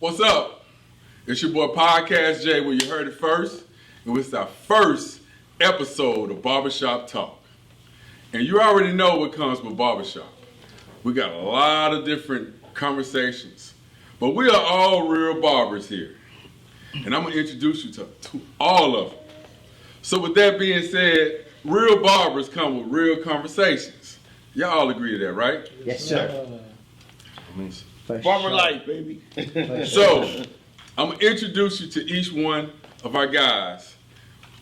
What's up? It's your boy Podcast Jay, where you heard it first. And it's our first episode of Barbershop Talk. And you already know what comes with Barbershop. We got a lot of different conversations. But we are all real barbers here. And I'm going to introduce you to all of them. So with that being said, real barbers come with real conversations. Y'all all agree to that, right? Yes, sir. Barber life, baby. So, I'm going to introduce you to each one of our guys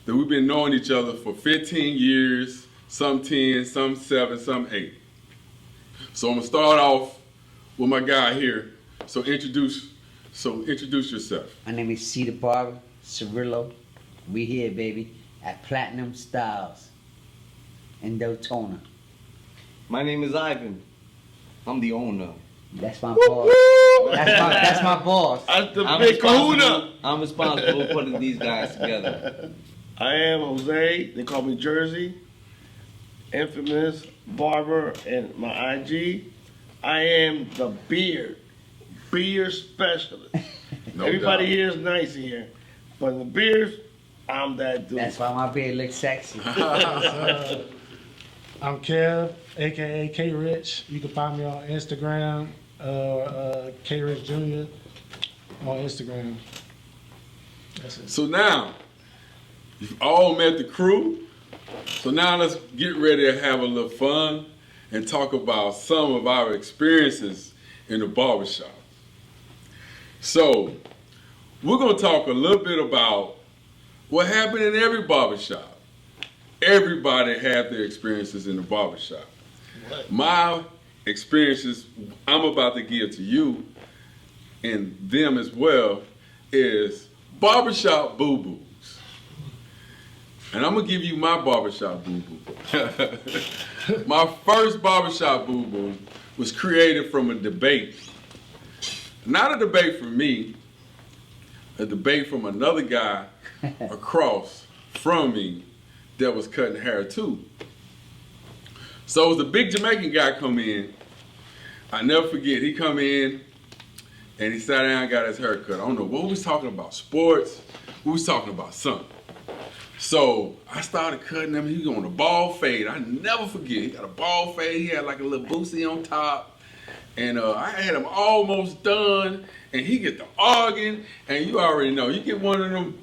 that we've been knowing each other for 15 years, some 10, some 7, some 8. So I'm going to start off with my guy here. So introduce yourself. My name is C the Barber, Cirillo. We here, baby, at Platinum Styles in Daytona. My name is Ivan. I'm the owner. That's my boss. That's my boss. That's the big kahuna. I'm responsible for putting these guys together. I am Jose. They call me Jersey. Infamous Barber and my IG. I am the beard specialist. No Everybody doubt. here is nice here, but the beards, I'm that dude. That's why my beard looks sexy. I'm Kev, aka K Rich. You can find me on Instagram, K Rich Jr. on Instagram. That's it. So now, you've all met the crew. So now let's get ready to have a little fun and talk about some of our experiences in the barbershop. So, we're going to talk a little bit about what happened in every barbershop. Everybody had their experiences in the barbershop. My experiences I'm about to give to you and them as well is barbershop boo-boos. And I'm going to give you my barbershop boo-boo. My first barbershop boo-boo was created from a debate. Not a debate from me, a debate from another guy across from me that was cutting hair too. So it was a big Jamaican guy come in. I never forget, he come in and he sat down and got his hair cut. I don't know what we was talking about, sports, we was talking about something. So I started cutting him, he was on a bald fade. I never forget, he got a bald fade, he had like a little boosie on top. And I had him almost done, and he get the arguing, and you already know, you get one of them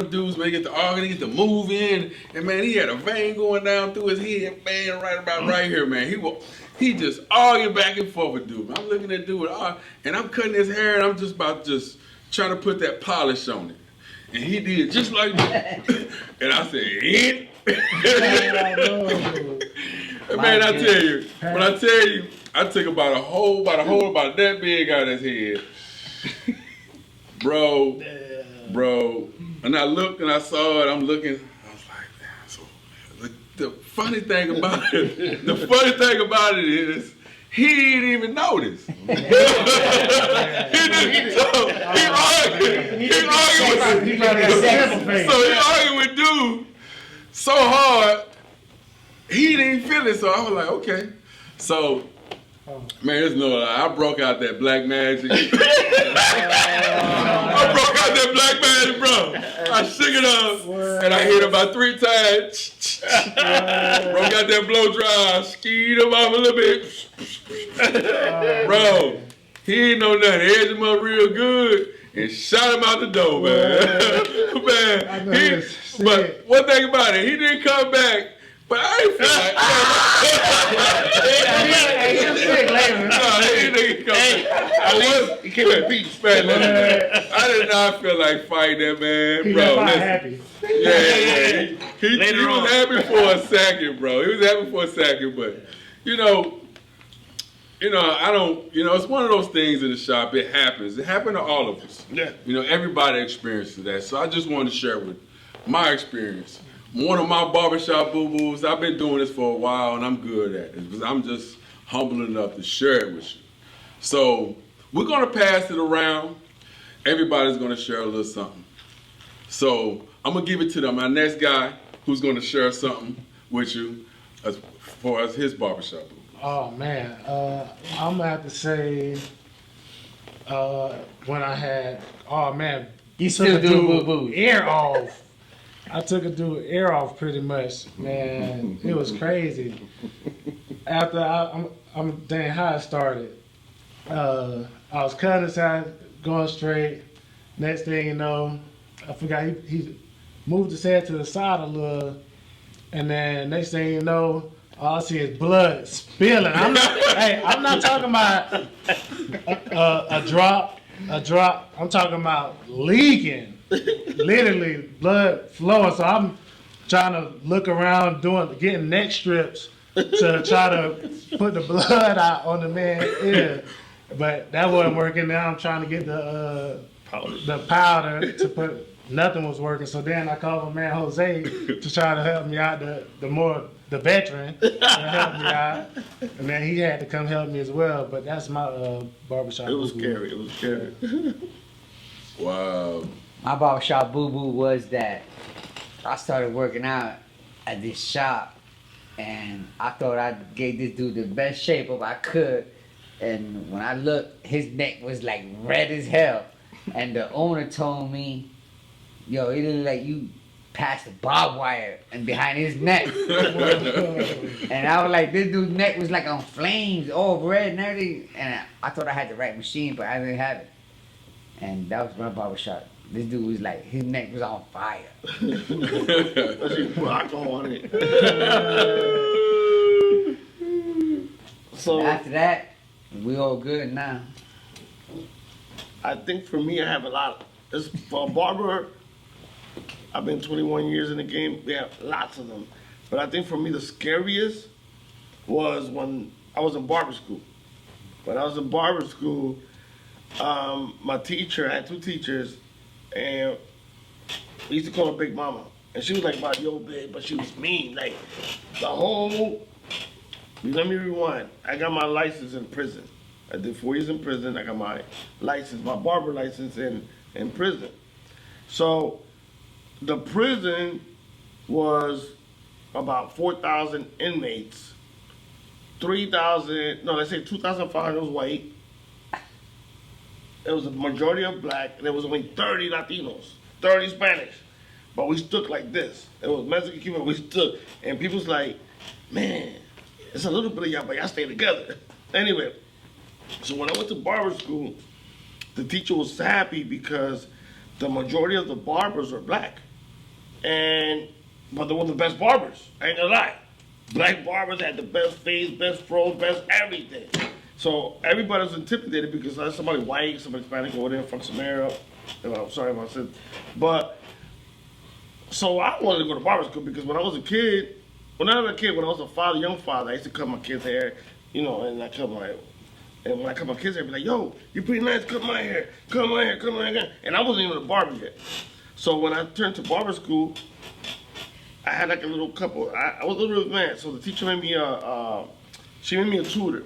dudes, man, get the arguing, he get the move in, and man, he had a vein going down through his head, man, right about right here, man. He just arguing back and forth with dude. I'm looking at dude, and I'm cutting his hair, and I'm just trying to put that polish on it. And he did just like that. And I said, "Hit." Man, I tell you, I took about that big out of his head. Bro. And I looked and I saw it, I'm looking, I was like, man, so the funny thing about it is, he didn't even notice. He argued with dude so hard, he didn't feel it, so I was like, okay. So, man, there's no lie. I broke out that black magic. Bro. I shook it up, and I hit him about 3 times. Broke out that blow dry, skied him off a little bit. Bro, he ain't know nothing. Edged him up real good and shot him out the door, man. But one thing about it, he didn't come back. But I ain't feel like, he came in peace, man. I did not feel like fighting that man, bro. He was happy. Yeah. He was happy for a second, bro. He was happy for a second, but it's one of those things in the shop. It happens. It happened to all of us. Yeah. Everybody experiences that. So I just wanted to share with my experience. One of my barbershop boo-boos, I've been doing this for a while and I'm good at it. I'm just humble enough to share it with you. So we're gonna pass it around. Everybody's gonna share a little something. So I'm gonna give it to my next guy who's gonna share something with you as far as his barbershop boo-boo. Oh man, I'm gonna have to say when I had, oh man, You took still a do dude boo-boo. Air off. I took a dude air off pretty much, man. It was crazy. After I'm dang how it started. I was cutting his hair, going straight. Next thing you know, I forgot he moved his head to the side a little, and then next thing you know, all I see is blood spilling. I'm not talking about a drop. I'm talking about leaking, literally blood flowing. So I'm trying to look around, getting neck strips to try to put the blood out on the man's ear, but that wasn't working. Now I'm trying to get the powder to put. Nothing was working. So then I called my man Jose to try to help me out. The veteran to help me out, and then he had to come help me as well. But that's my barbershop. It was boo-boo. scary. It was scary. Wow. My barbershop boo-boo was that I started working out at this shop, and I thought I gave this dude the best shape up I could. And when I looked, his neck was like red as hell. And the owner told me, yo, it looked like you passed the barbed wire and behind his neck. And I was like, this dude's neck was like on flames, all red and everything. And I thought I had the right machine, but I didn't have it. And that was my barbershop. This dude was like, his neck was on fire. Especially put alcohol on it. So After that, we all good now. I think for me, I have a lot. For a barber, I've been 21 years in the game. We have lots of them. But I think for me, the scariest was when I was in barber school. When I was in barber school, my teacher, I had two teachers, and we used to call her Big Mama. And she was like about yo big, but she was mean. Like the whole, let me rewind. I got my license in prison. I did 4 years in prison. I got my license, my barber license in prison. So the prison was about 4,000 inmates. 2,500 was white. It was a majority of black, and there was only 30 Latinos, 30 Spanish. But we stood like this. It was Mexican, Cuban, we stood. And people's like, man, it's a little bit of y'all, but y'all stay together. Anyway, so when I went to barber school, the teacher was happy because the majority of the barbers were black. But they were the best barbers, I ain't gonna lie. Black barbers had the best face, best fro, best everything. So everybody was intimidated because somebody white, somebody Hispanic over there from Samaria. I'm sorry if I said, but so I wanted to go to barber school because when I was a kid, when I was a father, young father, I used to cut my kids' hair, and I cut my. And when I cut my kids' hair, I'd be like, yo, you're pretty nice, cut my hair. And I wasn't even a barber yet. So when I turned to barber school, I had like a little couple. I was a little advanced, so the teacher made me a tutor.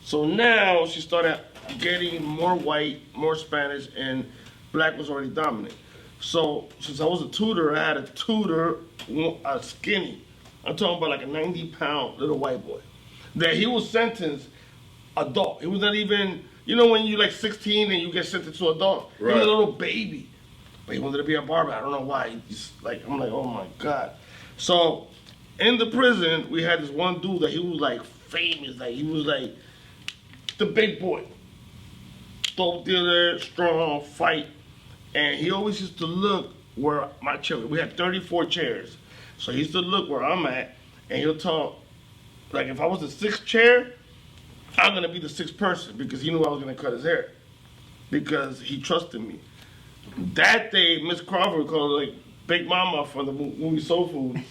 So now she started getting more white, more Spanish, and black was already dominant. So since I was a tutor, I had a tutor, a skinny. I'm talking about like a 90-pound little white boy. That he was sentenced adult. He was not even, when you like 16 and you get sentenced to adult. Right. He was a little baby. But he wanted to be a barber. I don't know why. I'm like, oh my God. So in the prison, we had this one dude that he was like famous. Like he was like the big boy. Dope dealer, strong, fight. And he always used to look where my chair, we had 34 chairs. So he used to look where I'm at and he'll talk, like if I was the sixth chair, I'm gonna be the sixth person because he knew I was gonna cut his hair because he trusted me. That day, Miss Crawford called her like Big Mama from the movie Soul Food.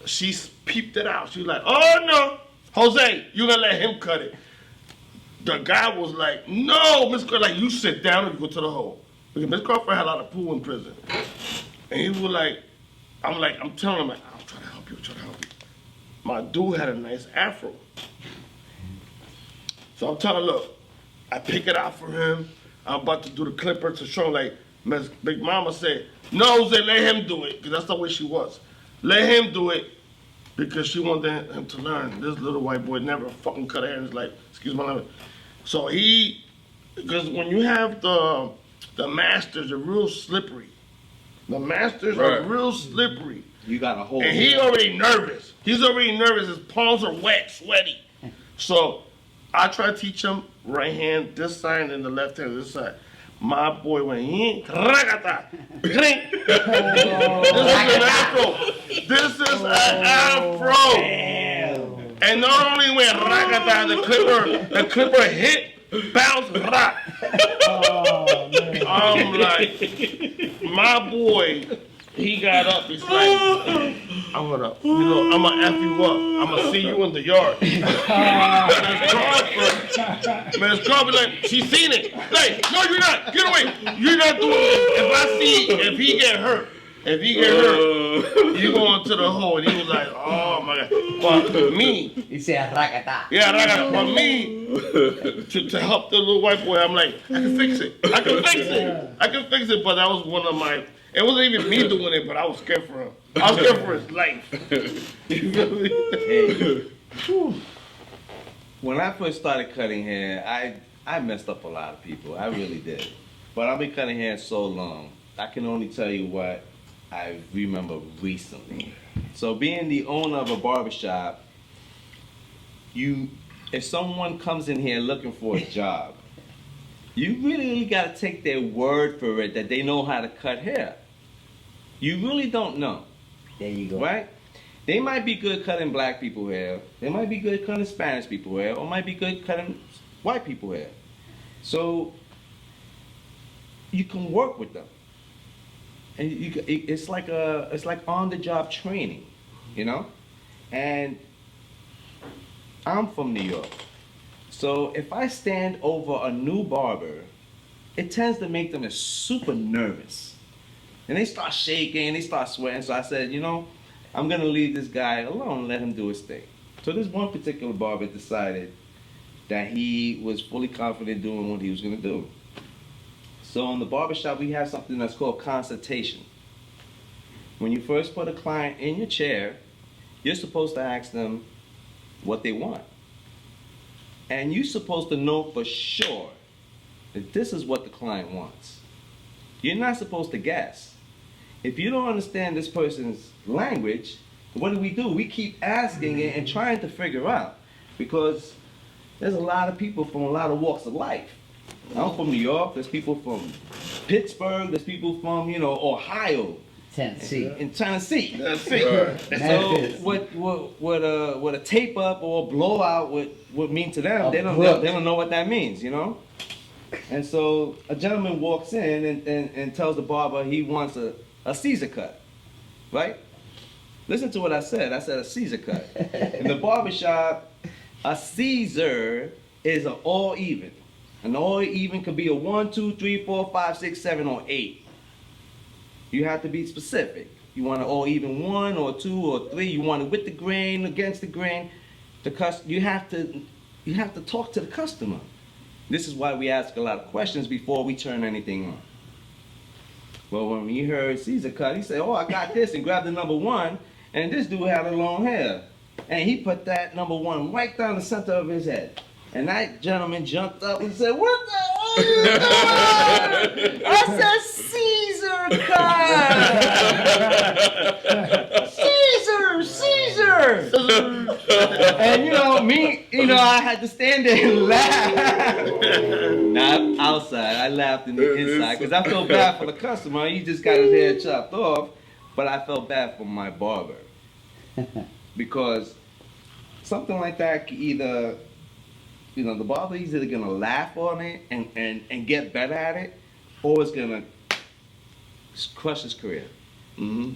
She peeped it out. She was like, "Oh no, Jose, you gonna let him cut it?" The guy was like, "No, Miss Crawford, like you sit down and you go to the hole." Because Miss Crawford had a lot of poo in prison, and he was like, I'm telling him, like, I'm trying to help you. My dude had a nice afro. So I'm telling him, look, I pick it out for him. I'm about to do the clipper to show him, like Miss Big Mama said, no, Jose, let him do it, because that's the way she was. Let him do it, because she wanted him to learn. This little white boy never fucking cut hair in his life. Excuse my language. So he because when you have the masters are real slippery. The masters Right. are real slippery. You got a hold. And he already nervous. He's already nervous. His palms are wet, sweaty. So I try to teach him right hand this side and the left hand this side. My boy went in, ragata, drink. This is an afro. This is an afro. And not only went ragata, the clipper hit, bounce, rock. Oh, man. I'm like, my boy, he got up. He's like, I'm gonna F you up. I'm gonna see you in the yard. Miss Crawford, like, she seen it. Like, no, you're not. Get away. You're not doing it. If he get hurt, you go into the hole. And he was like, oh my God. But me, He said rakata. yeah, right. For me, to help the little white boy, I'm like, I can fix it. I can fix it. But that was one of my. It wasn't even me doing it, but I was scared for him. I was scared for his life. You feel me? Hey, when I first started cutting hair, I messed up a lot of people. I really did. But I've been cutting hair so long. I can only tell you what I remember recently. So being the owner of a barbershop, if someone comes in here looking for a job, you really got to take their word for it that they know how to cut hair. You really don't know, There you go. right? They might be good cutting black people hair, they might be good cutting Spanish people hair, or might be good cutting white people hair. So you can work with them. And it's like on the job training, you know? And I'm from New York. So if I stand over a new barber, it tends to make them super nervous. And they start shaking, they start sweating. So I said, I'm gonna leave this guy alone and let him do his thing. So this one particular barber decided that he was fully confident doing what he was gonna do. So in the barbershop, we have something that's called consultation. When you first put a client in your chair, you're supposed to ask them what they want. And you're supposed to know for sure that this is what the client wants. You're not supposed to guess. If you don't understand this person's language, what do? We keep asking it and trying to figure out. Because there's a lot of people from a lot of walks of life. I'm from New York, there's people from Pittsburgh, there's people from, Ohio. Tennessee. In Tennessee. That's it. So what a tape up or a blowout would mean to them, they don't know what that means, And so a gentleman walks in and tells the barber he wants a Caesar cut, right? Listen to what I said. I said a Caesar cut. In the barbershop, a Caesar is an all even. An all even could be a 1, 2, 3, 4, 5, 6, 7, or 8. You have to be specific. You want an all even 1 or 2 or 3. You want it with the grain, against the grain. You have to talk to the customer. This is why we ask a lot of questions before we turn anything on. Well, when we heard Caesar cut, he said, oh, I got this, and grabbed the number 1, and this dude had a long hair. And he put that number 1 right down the center of his head. And that gentleman jumped up and said, what the hell are you doing? I said, Caesar cut! Caesar! And I had to stand there and laugh. Not outside, I laughed in the inside because I felt bad for the customer. He just got his hair chopped off, but I felt bad for my barber. Because something like that could either, the barber is either gonna laugh on it and get better at it, or it's gonna crush his career. Mm-hmm.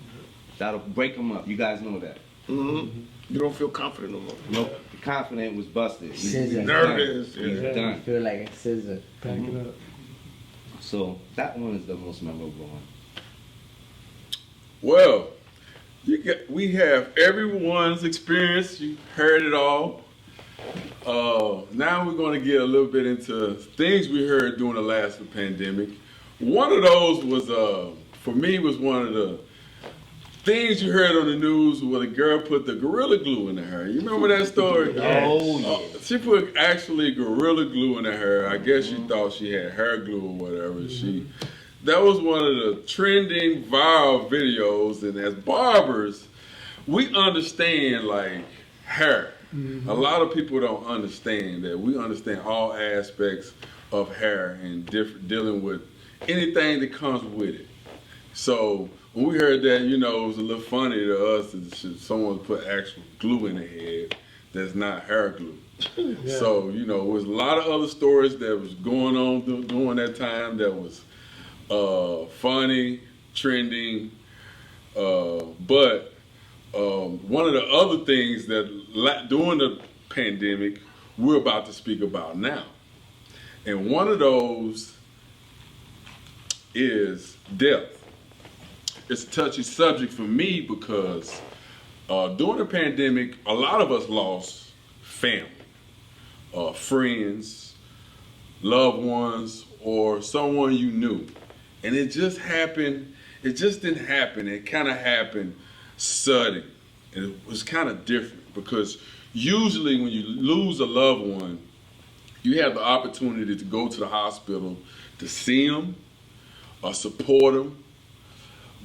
That'll break him up. You guys know that. Mm-hmm. You don't feel confident no more. Nope. Confident was busted. He's nervous. He's Yeah. done. I feel like a scissor. Back it up. So that one is the most memorable one. Well, we have everyone's experience. You heard it all. Now we're going to get a little bit into things we heard during the last pandemic. One of those was, for me, was one of the things you heard on the news where the girl put the Gorilla Glue in her hair. You remember that story? Oh, yeah. She put actually Gorilla Glue in her hair. I guess she thought she had hair glue or whatever. That was one of the trending viral videos. And as barbers, we understand like hair. A lot of people don't understand that. We understand all aspects of hair and dealing with anything that comes with it. So when we heard that, you know, it was a little funny to us that someone put actual glue in their head that's not hair glue. Yeah. So, you know, there was a lot of other stories that was going on during that time that was funny, trending, but one of the other things that during the pandemic we're about to speak about now, and one of those is death. It's a touchy subject for me because during the pandemic, a lot of us lost family, friends, loved ones, or someone you knew. And it just happened, it just didn't happen. It kind of happened sudden. And it was kind of different because usually when you lose a loved one, you have the opportunity to go to the hospital to see them or support them.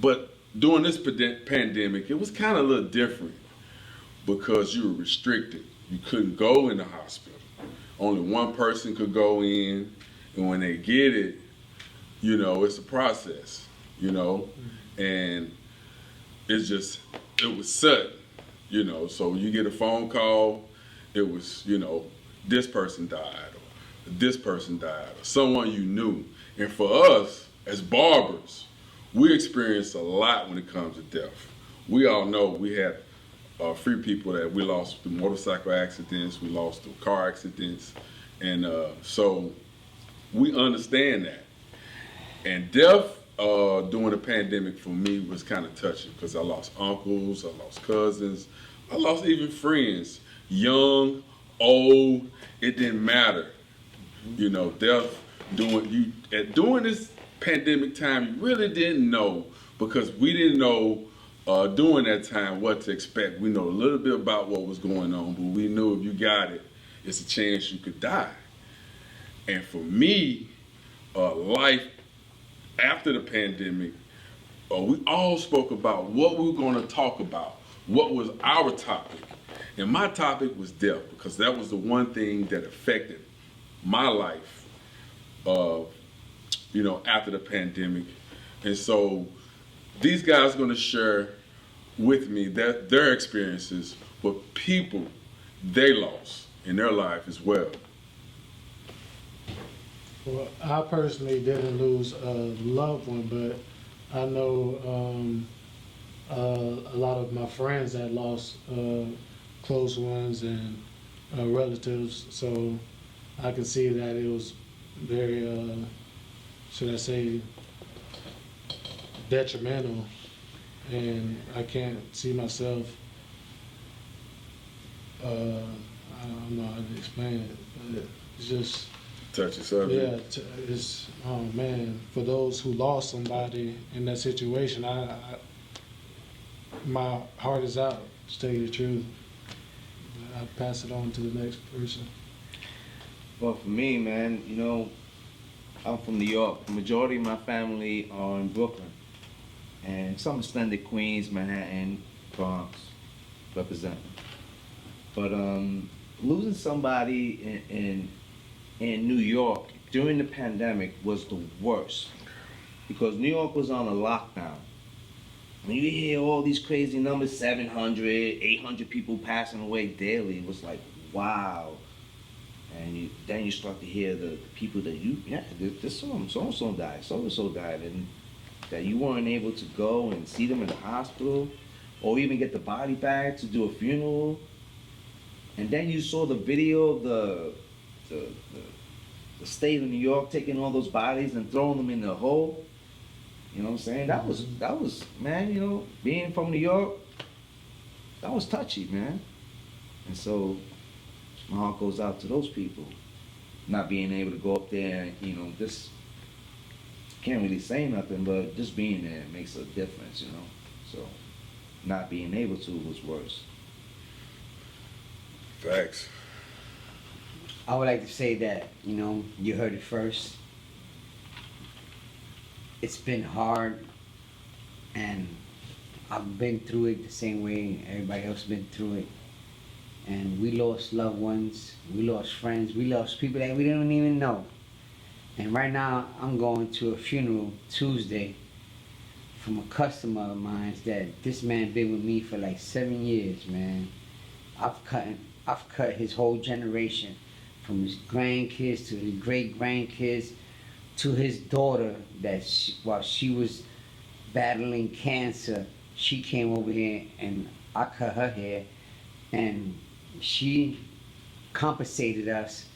But during this pandemic, it was kind of a little different because you were restricted. You couldn't go in the hospital. Only one person could go in, and when they get it, you know, it's a process, you know, and it was sudden, you know, so you get a phone call, it was, you know, this person died, or this person died, or someone you knew. And for us, as barbers, we experience a lot when it comes to death. We all know we had few people that we lost through motorcycle accidents, we lost through car accidents, and so we understand that. And death during the pandemic for me was kind of touching because I lost uncles, I lost cousins, I lost even friends, young, old, it didn't matter. You know, death during this pandemic time, you really didn't know because we didn't know during that time what to expect. We know a little bit about what was going on, but we knew if you got it, it's a chance you could die. And for me, life after the pandemic, we all spoke about what we were going to talk about, what was our topic. And my topic was death because that was the one thing that affected my life, you know, after the pandemic. And so these guys are going to share with me their experiences with people they lost in their life as well. Well, I personally didn't lose a loved one, but I know a lot of my friends that lost close ones and relatives, so I can see that it was very, should I say, detrimental, and I can't see myself, I don't know how to explain it, but it's just, Touchy subject. yeah, it's, oh man, for those who lost somebody in that situation, my heart is out, to tell you the truth. I pass it on to the next person. Well, for me, man, you know, I'm from New York. The majority of my family are in Brooklyn. And some extended Queens, Manhattan, Bronx, representing. But losing somebody in New York during the pandemic was the worst. Because New York was on a lockdown. When you hear all these crazy numbers, 700, 800 people passing away daily, it was like, wow. And then you start to hear the people that this so-and-so died, so-and-so died, and that you weren't able to go and see them in the hospital or even get the body back to do a funeral. And then you saw the video of the state of New York taking all those bodies and throwing them in the hole. You know what I'm saying? That was, man, you know, being from New York, that was touchy, man. And so my heart goes out to those people. Not being able to go up there and, you know, just can't really say nothing, but just being there makes a difference, you know. So not being able to was worse. Facts. I would like to say that, you know, you heard it first. It's been hard, and I've been through it the same way everybody else been through it. And we lost loved ones, we lost friends, we lost people that we didn't even know. And right now, I'm going to a funeral Tuesday from a customer of mine that this man been with me for like 7 years, man. I've cut his whole generation, from his grandkids to his great grandkids to his daughter that while she was battling cancer, she came over here and I cut her hair, and she compensated us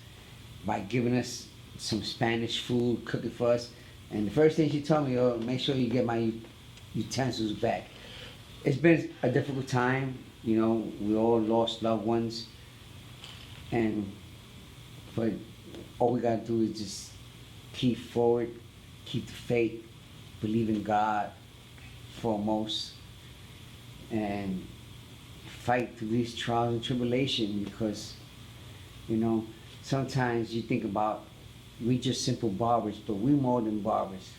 by giving us some Spanish food, cooking for us. And the first thing she told me, oh, make sure you get my utensils back. It's been a difficult time, you know, we all lost loved ones, but all we gotta do is just keep forward, keep the faith, believe in God foremost, and fight through these trials and tribulation, because, you know, sometimes you think about, we just simple barbers, but we more than barbers.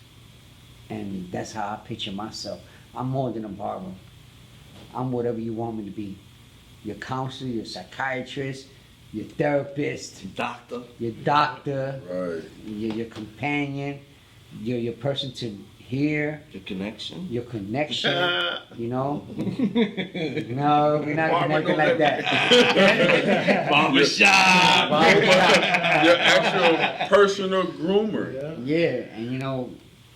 And that's how I picture myself. I'm more than a barber. I'm whatever you want me to be. Your counselor, your psychiatrist, your therapist, Doctor. your doctor, Right. your companion, your person to hear, Your connection. your connection, you know? No, we're not Barber connected knows like that. Barbershop. Your actual personal groomer. Yeah. Yeah, and you know,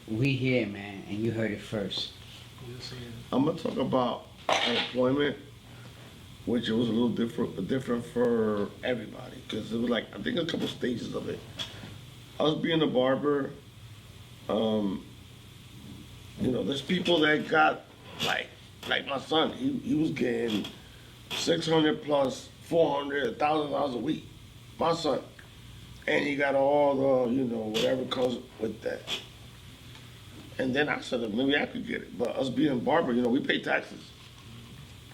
we here, man, and you heard it first. Yes, yeah. I'm gonna talk about unemployment, which it was a little different for everybody, because it was like, I think a couple stages of it. Us being a barber, you know, there's people that got like my son. He was getting 600 plus 400, $1,000 a week. My son, and he got all the, you know, whatever comes with that. And then I said, maybe I could get it. But us being a barber, you know, we pay taxes.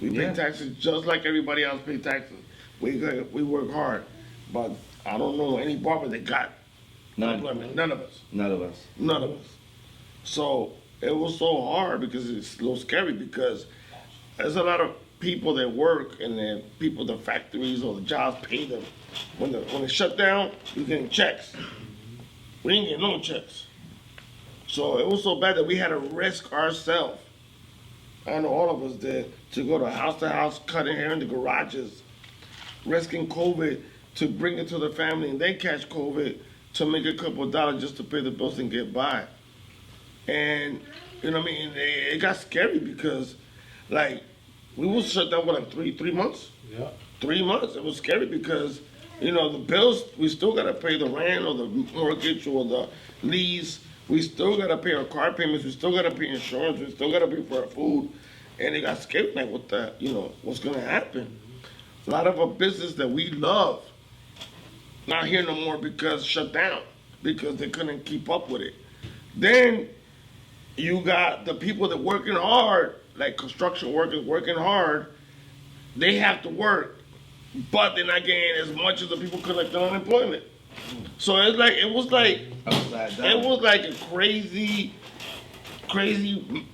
We pay Yeah. taxes just like everybody else pay taxes. We work hard, but I don't know any barber that got employment. None of us. None of us. None of us. So it was so hard because it's a little scary, because there's a lot of people that work, and then people, the factories or the jobs pay them. When it shut down, you getting checks. We didn't get no checks. So it was so bad that we had to risk ourselves. I know all of us did, to go to house, cutting hair in the garages, risking COVID to bring it to the family, and then catch COVID to make a couple of dollars just to pay the bills and get by. And, you know what I mean, it got scary because, like, we was shut down for like three months? Yeah. 3 months. It was scary because, you know, the bills, we still gotta pay the rent or the mortgage or the lease. We still gotta pay our car payments. We still gotta pay insurance. We still gotta pay for our food. And it got scary, like, what the, you know, what's gonna happen? A lot of our business that we love, not here no more because shut down, because they couldn't keep up with it. Then you got the people that working hard, like construction workers working hard. They have to work, but they're not getting as much as the people collecting unemployment. So it was like Upside down. it was like a crazy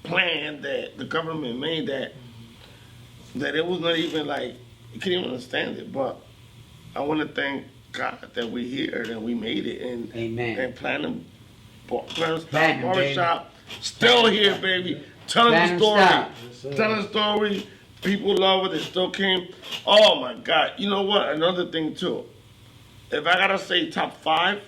plan that the government made that it was not even like, you can't even understand it. But I want to thank God that we're here and we made it, and Amen. and Platinum Platinum, Barbershop still here, baby. Telling the Platinum story, style. Yes, sir. telling the story. People love it. They still came. Oh my God! You know what? Another thing too. If I gotta say top 5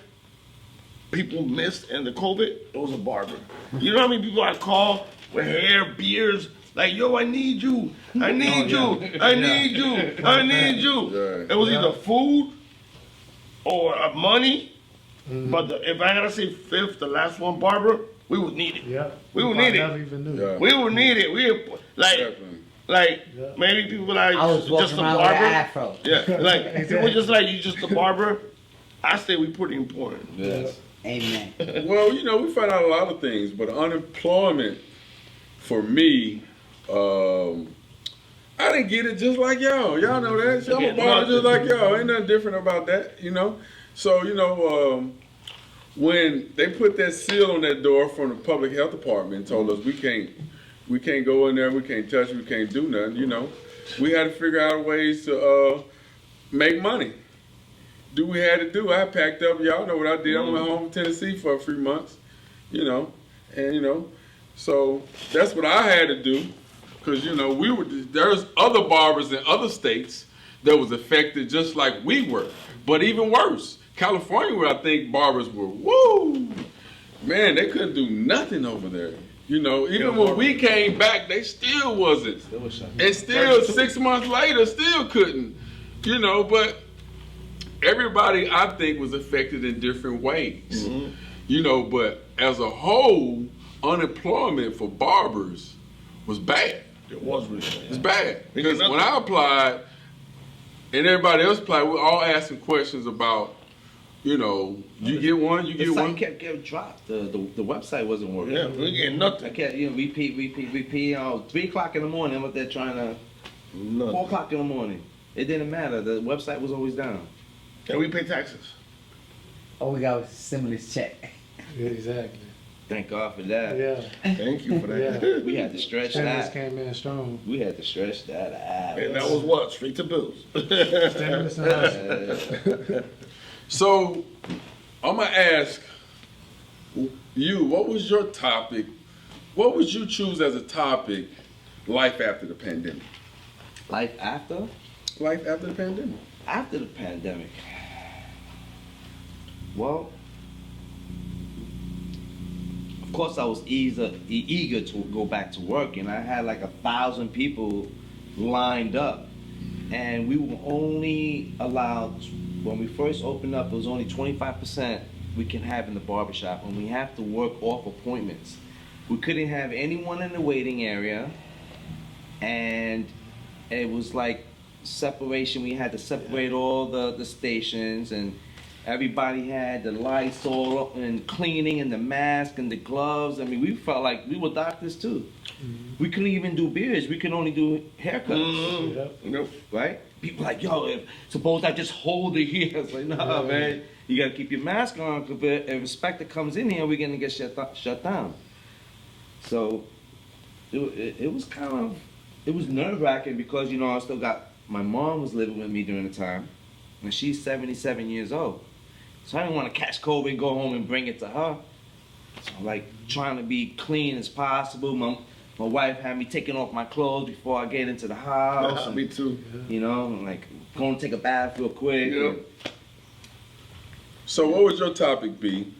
people missed in the COVID, it was a barber. You know how many people I call with hair, beards, like, yo, I need you, I need you, I need you, I need you. Yeah. It was either food or money, Mhm. but if I gotta say 5th, the last one, barber, we would need it. Yeah. We would probably need it. never even knew. Yeah. We would need it. Like, Definitely. like maybe people like I was just walking a around with an barber. afro. Yeah, like people just like, you just a barber. I say we pretty important. Yes. Amen. Well, you know, we find out a lot of things, but unemployment for me, I didn't get it just like y'all. Y'all know that. I'm a Yeah, barber just nothing. like y'all. Ain't nothing different about that, you know. So when they put that seal on that door from the public health department and told us we can't go in there, we can't touch, we can't do nothing, you know, we had to figure out ways to make money. Do we had to do? I packed up. Y'all know what I did. I went home to Tennessee for 3 months, you know, and so that's what I had to do, because there's other barbers in other states that was affected just like we were, but even worse. California, where I think barbers were, man, they couldn't do nothing over there. You know, even when we came back, they still wasn't. And still 6 months later, still couldn't. You know, but everybody, I think, was affected in different ways. You know, but as a whole, unemployment for barbers was bad. It was really bad. It's bad. Because when I applied, and everybody else applied, we were all asking questions about, you get one, you The get site one. kept getting dropped. The website wasn't working. Yeah, we getting nothing. I kept repeat. 3 o'clock in the morning. I'm up there trying to. 4 o'clock in the morning. It didn't matter. The website was always down. And we pay taxes. All we got was a stimulus check. Yeah, exactly. Thank God for that. Yeah. Thank you for that. Yeah. We had to stretch Stimulus that. came in strong. We had to stretch that out. And that was what? Straight to bills. Stimulus and hustle. So I'm gonna ask you, what was your topic? What would you choose as a topic? Life after the pandemic. Life after? Life after the pandemic. After the pandemic. Well, of course I was eager to go back to work, and I had like 1,000 people lined up, and we were only allowed, when we first opened up, it was only 25% we can have in the barbershop, and we have to work off appointments. We couldn't have anyone in the waiting area, and it was like separation. We had to separate all the stations, and everybody had the lights all up and cleaning and the mask and the gloves. I mean, we felt like we were doctors too. We couldn't even do beards. We could only do haircuts. Nope. Right? People like, yo, suppose I just hold it here. It's like, nah, man. You gotta keep your mask on, because if a inspector comes in here, we're gonna get shut down. So it was kind of, it was nerve-wracking, because I still got, my mom was living with me during the time, and she's 77 years old. So I didn't want to catch COVID and go home and bring it to her. So like trying to be clean as possible. My wife had me taking off my clothes before I get into the house. Me too. Like going to take a bath real quick. Yeah. So what would your topic be?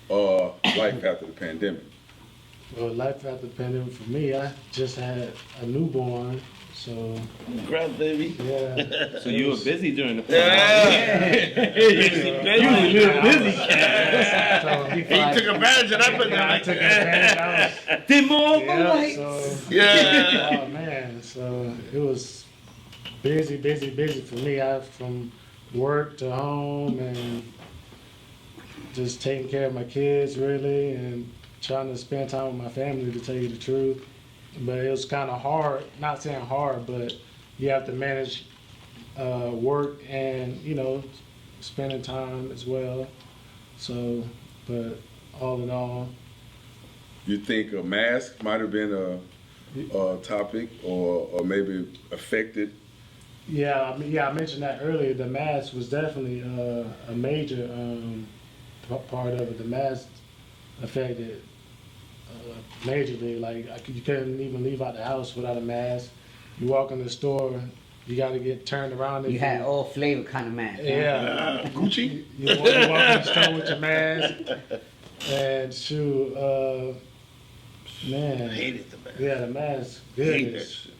Life after the pandemic. Well, life after the pandemic for me, I just had a newborn, so Congrats, baby. yeah. So you were busy during the Yeah. You were a little busy. So, He took advantage of that I took pandemic. advantage. I was, Did more yeah, so, Yeah. oh man, so it was busy for me. From work to home and just taking care of my kids really, and trying to spend time with my family, to tell you the truth. But it was kind of hard, not saying hard, but you have to manage work and, spending time as well. So, but all in all. You think a mask might have been a topic, or maybe affected? Yeah, I mentioned that earlier. The mask was definitely a major part of it. The mask affected majorly. Like you couldn't even leave out the house without a mask. You walk in the store, you got to get turned around. You had all flavor kind of mask. Huh? Yeah, Gucci. you walk in the store with your mask, and shoot, man, I hated the mask. yeah, the mask, Hate that goodness. shit.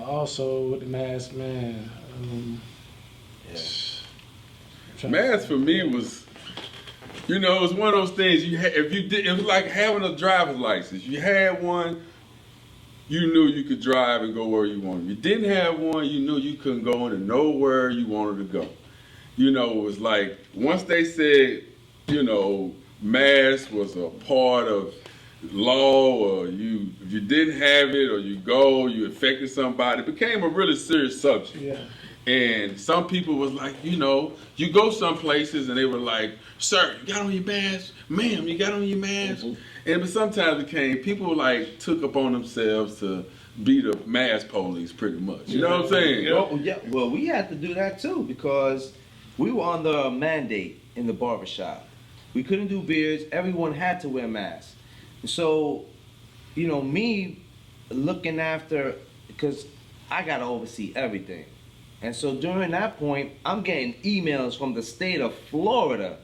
Also with the mask, man. Mask for me was, it was one of those things. It was like having a driver's license. You had one, you knew you could drive and go where you wanted. If you didn't have one, you knew you couldn't go into nowhere you wanted to go. It was like once they said, mask was a part of law, or if you didn't have it, or you affected somebody, it became a really serious subject. Yeah. And some people was like, you go some places and they were like, sir, you got on your mask? Ma'am, you got on your mask? And but sometimes people like took upon themselves to be the mask police pretty much. You know what I'm saying? Well, yeah, well, we had to do that too because we were under a mandate in the barbershop. We couldn't do beards. Everyone had to wear masks. So, me looking after, because I got to oversee everything. And so during that point, I'm getting emails from the state of Florida,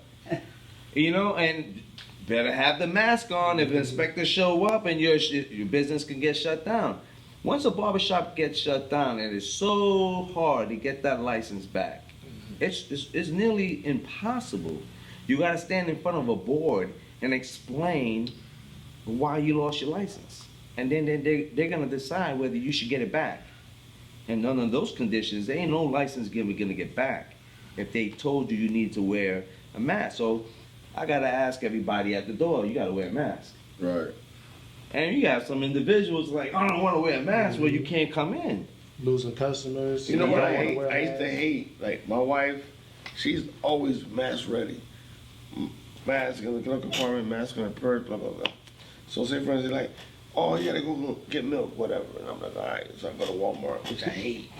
and better have the mask on if inspectors show up and your business can get shut down. Once a barbershop gets shut down, it is so hard to get that license back. It's nearly impossible. You got to stand in front of a board and explain why you lost your license. And then they're going to decide whether you should get it back. And under those conditions, there ain't no license giver going to get back if they told you need to wear a mask. So I got to ask everybody at the door, you got to wear a mask. Right. And you have some individuals like, I don't want to wear a mask, well, you can't come in. Losing customers. You know what I don't wanna hate? wear I used to masks. hate, like, my wife, she's always mask ready. Mask in the glove compartment, mask on her purse, blah, blah, blah. So say friends, they're like, oh, you gotta go get milk, whatever. And I'm like, all right. So I go to Walmart, which I hate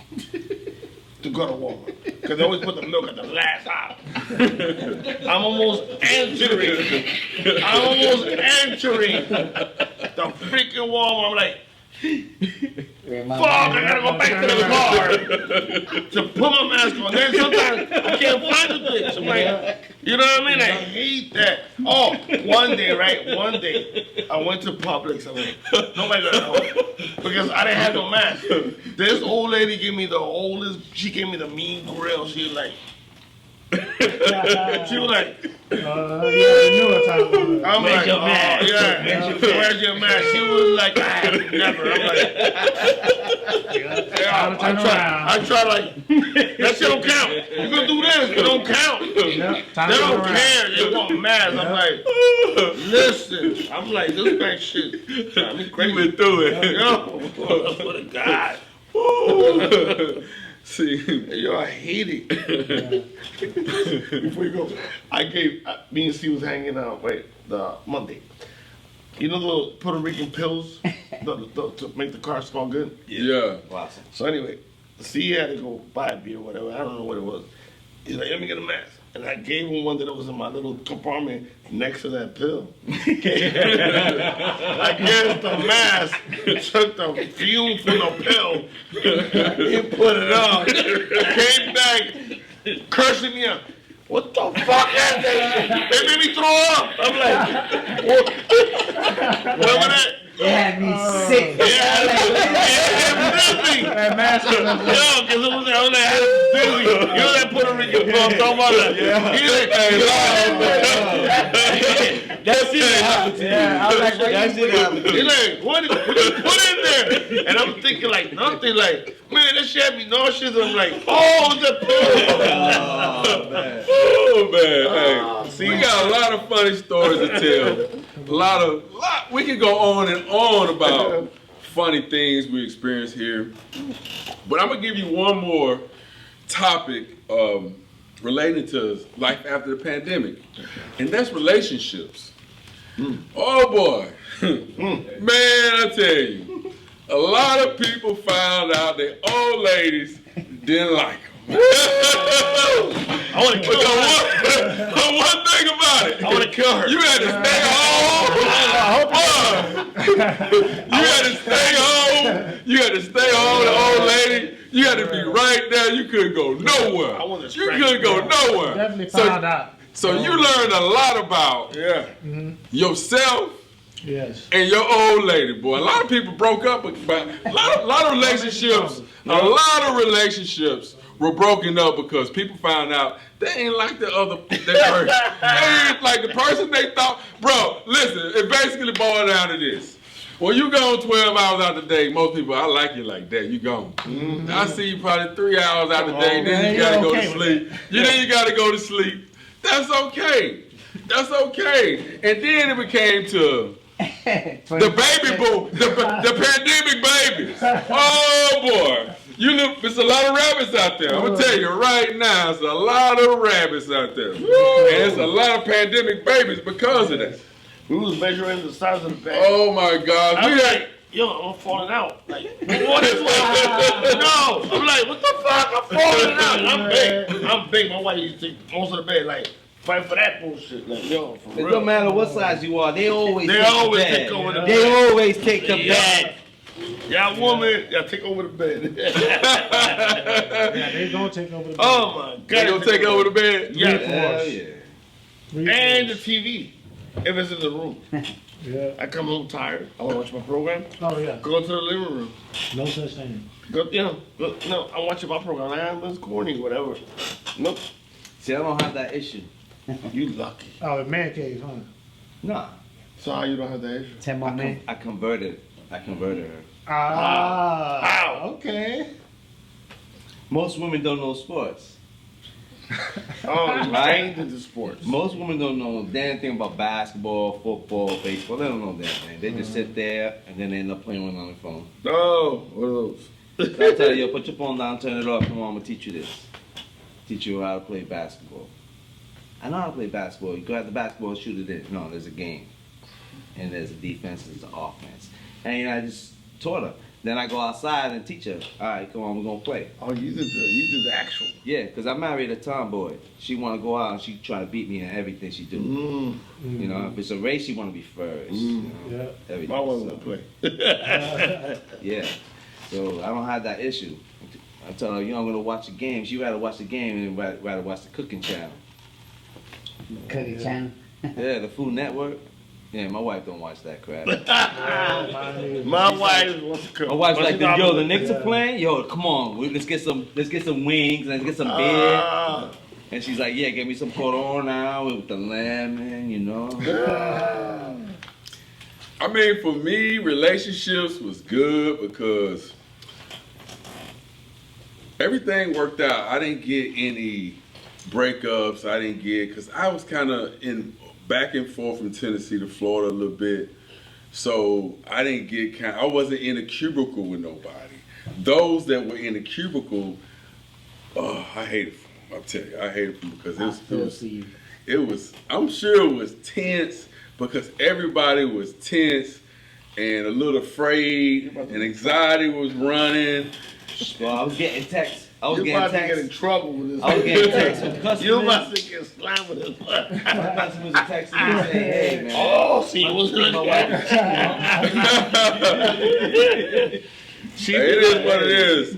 to go to Walmart. Because they always put the milk at the last aisle. I'm almost entering the freaking Walmart. I'm like, fuck, I gotta go back to the car to put my mask on. Then sometimes I can't find the bitch. I'm like, you know what I mean? I hate that. Oh, one day I went to Publix. I'm like, nobody got home because I didn't have no mask. This old lady gave me she gave me the mean grill. She was like, I'm like, oh, yeah, where's your mask? She was like, I have never. I'm like, I try like, that shit don't count. You gonna do this, it don't count. They don't care, they want masks. I'm like, listen, I'm like, this man shit, I mean, crazy. You went through it. Yo, I swear to God. See, yo, I hate it. Before you go, me and C was hanging out, the Monday. You know the Puerto Rican pills to make the car smell good? yeah. Awesome. So anyway, C had to go buy a beer or whatever. I don't know what it was. He's like, let me get a mask. And I gave him one that was in my little compartment next to that pill. I guess the mask took the fume from the pill. He put it on. Came back, cursing me out. What the fuck is that? They made me throw up. I'm like, what? Remember that? It had me sick. That mask is Yo, because it was I was like, dizzy. You know that Puerto Rican film talking about that? That's it. Yeah, I was like, That's it. He's like, what did you put in there? And I'm thinking like nothing, like, man, that shit had me nauseous. And I'm like, oh, the pill. Oh, man. Oh man, hey, we got a lot of funny stories to tell. We can go on and on about funny things we experience here. But I'm gonna give you one more topic related to life after the pandemic, and that's relationships. Oh boy, man, I tell you, a lot of people found out that old ladies didn't like them. I want to kill her. One thing about it, I want to kill her. you had to stay home. You had to stay home. You had to stay home, the old lady. You had to be right there. You couldn't go nowhere. I want to You couldn't go nowhere. definitely found out. So you learned a lot about yourself Yes. and your old lady, boy. A lot of people broke up, but a lot of relationships. A lot of relationships were broken up because people found out they ain't like the other person. They ain't like the person they thought. Bro, listen, it basically boiled down to this. When you gone 12 hours out the day, most people, I like you like that. You gone. I see you probably 3 hours out the day, then you gotta go to sleep. Then you gotta go to sleep. That's okay. That's okay. And then it became to The baby boom, the pandemic babies. Oh boy, there's a lot of rabbits out there. I'm gonna tell you right now, there's a lot of rabbits out there, and there's a lot of pandemic babies because of that. We was measuring the size of the bag. Oh my God, I'm like, yo, I'm falling out. Like, what is what? No, I'm like, what the fuck? I'm falling out. And I'm big. I'm big. My wife used to take most of the bed. Like, fight for that bullshit. Like, yo, for real. It don't matter what size you are, they always They take always the bed. take over the bed. They always take the bed. Y'all woman, y'all take over the bed. Yeah, they gonna take over the bed. Oh my God. they gonna take over the bed. Yeah. Hell yeah. And the TV, if it's in the room. Yeah. I come home tired. I want to watch my program. Oh yeah. Go to the living room. No such thing. Go, no, I'm watching my program. Like, it's corny, whatever. Nope. See, I don't have that issue. You lucky. Oh, a man cave, huh? Nah. So how you don't have that issue? 10 more minutes. I converted her. Ah. Ow. Okay. Most women don't know sports. Oh, Right? right into sports. Most women don't know damn thing about basketball, football, baseball. They don't know that thing. They just sit there and then they end up playing one on their phone. Oh, what are those? So I tell you, put your phone down, turn it off. Come on, I'm gonna teach you this. Teach you how to play basketball. I know how to play basketball. You grab the basketball and shoot it in. No, there's a game. And there's a defense, there's an offense. And I just taught her. Then I go outside and teach her. All right, come on, we're gonna play. Oh, you did the actual. Yeah, because I married a tomboy. She want to go out and she try to beat me in everything she do. You know, if it's a race, she want to be first. You know, Yeah. everything. My one will So, play. yeah. So I don't have that issue. I tell her, you know, I'm gonna watch the game. She rather watch the game than rather watch the cooking channel. Cookie channel. Yeah, the Food Network. Yeah, my wife don't watch that crap. My wife wants to cook. My wife's like, What's yo, the the Knicks are playing. Yo, come on, let's get some wings, let's get some beer. And she's like, yeah, get me some corona with the lemon, you know. I mean, for me, relationships was good because everything worked out. I didn't get any breakups. I didn't get, because I was kind of in back and forth from Tennessee to Florida a little bit. So I didn't get I wasn't in a cubicle with nobody. Those that were in the cubicle, oh, I hated them. I'll tell you, I hated them because it was, I'm sure it was tense because everybody was tense and a little afraid and anxiety was running. Well, I was getting texts. You're about to get in trouble with this. I was getting texts from customers. You're about to get slammed with this. Customers are texting me saying, hey, man. Oh, see, what's my good? wife. It is what it is.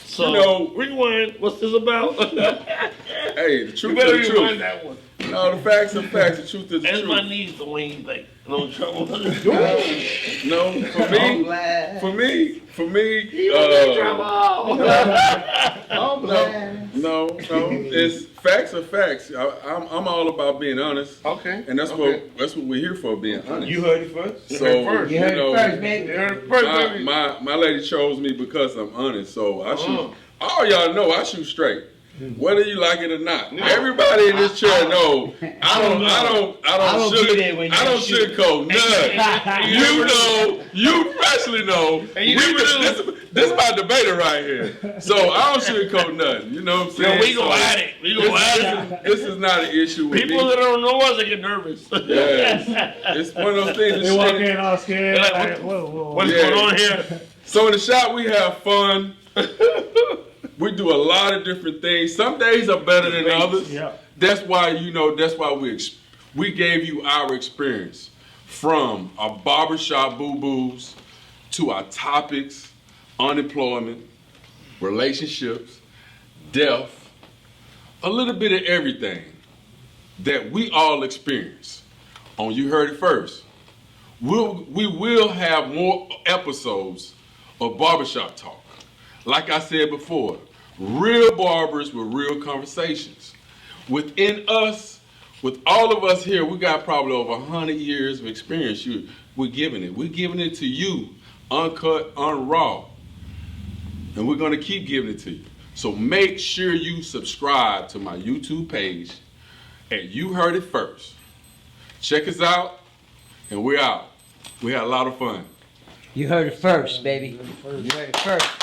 So, you know, rewind. What's this about? hey, the You truth better is the rewind truth. that one. No, the facts are facts. The truth is the That's my truth. knees, the way you like, no trouble. No, I'm glad. for me, I'm glad. no, it's facts are facts. I'm all about being honest. Okay. And that's okay. what we're here for, being honest. You heard it first? So, You heard You heard know, it first, baby. You heard it first, baby. my lady chose me because I'm honest. So I shoot. All y'all know I shoot straight. Whether you like it or not, everybody in this chair know I don't get it when you shoot. sugarcoat nothing. You know, you especially know. And you This is my debater right here. So I don't sugarcoat nothing. You know what I'm saying? Yo, we go So at it. We go at it. This is not an issue with People me. that don't know us, they get nervous. Yes. It's one of those things. They walk in all scared. Like, Like, whoa. What's going on here? So in the shop we have fun. We do a lot of different things. Some days are better than others. Yeah. That's why we gave you our experience, from our barbershop boo-boos to our topics, unemployment, relationships, death, a little bit of everything that we all experience. On You Heard It First. We will have more episodes of barbershop talk. Like I said before, real barbers with real conversations. Within us, with all of us here, we got probably over 100 years of experience. We're giving it to you, uncut, unraw. And we're gonna keep giving it to you. So make sure you subscribe to my YouTube page at You Heard It First. Check us out, and we're out. We had a lot of fun. You heard it first, baby. You heard it first.